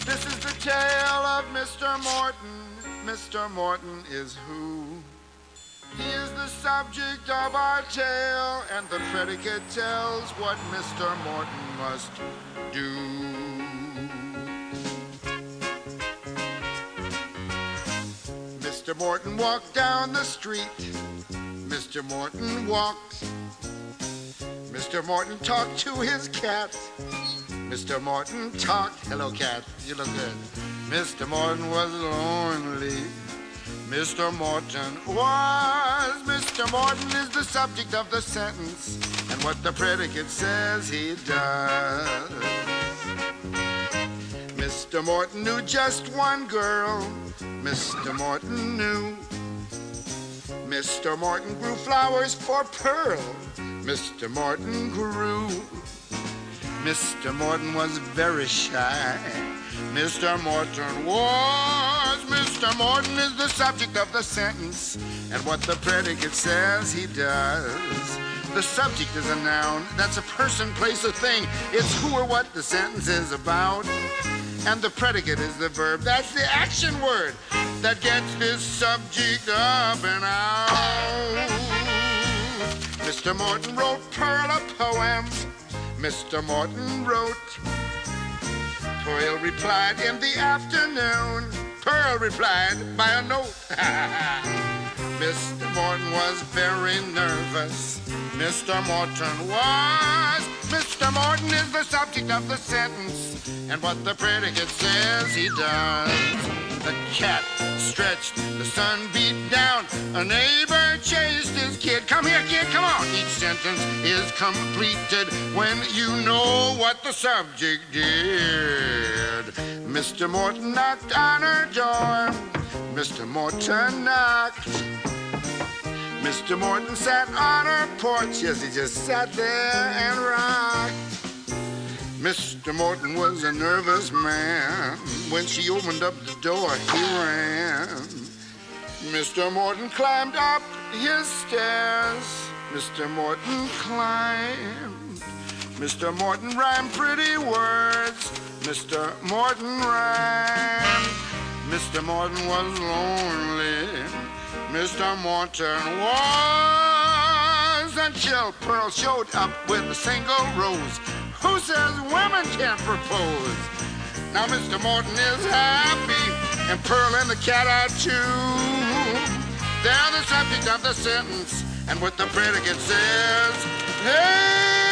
This is the tale of Mr. Morton. Mr. Morton is who? He is the subject of our tale, and the predicate tells what Mr. Morton must do. Mr. Morton walked down the street. Mr. Morton walked. Mr. Morton talked to his cat. Mr. Morton talked. Hello, cat. You look good. Mr. Morton was lonely. Mr. Morton was. Mr. Morton is the subject of the sentence, and what the predicate says he does. Mr. Morton knew just one girl. Mr. Morton knew. Mr. Morton grew flowers for Pearl. Mr. Morton grew. Mr. Morton was very shy. Mr. Morton was. Mr. Morton is the subject of the sentence, and what the predicate says he does. The subject is a noun. That's a person, place, or thing. It's who or what the sentence is about. And the predicate is the verb. That's the action word that gets this subject up and out. Mr. Morton wrote Pearl a poem. Mr. Morton wrote. Pearl replied in the afternoon. Pearl replied by a note. Mr. Morton was very nervous. Mr. Morton was. Mr. Morton is the subject of the sentence, and what the predicate says he does. The cat stretched, the sun beat down, a neighbor chased his kid. Come here, kid, come on. Each sentence is completed when you know what the subject did. Mr. Morton knocked on her door. Mr. Morton knocked. Mr. Morton sat on her porch. Yes, he just sat there and rocked. Mr. Morton was a nervous man. When she opened up the door, he ran. Mr. Morton climbed up his stairs. Mr. Morton climbed. Mr. Morton rhymed pretty words. Mr. Morton rhymed. Mr. Morton was lonely. Mr. Morton was, until Pearl showed up with a single rose. Who says women can't propose? Now Mr. Morton is happy, and Pearl and the cat are too. They're the subject of the sentence, and what the predicate says, hey!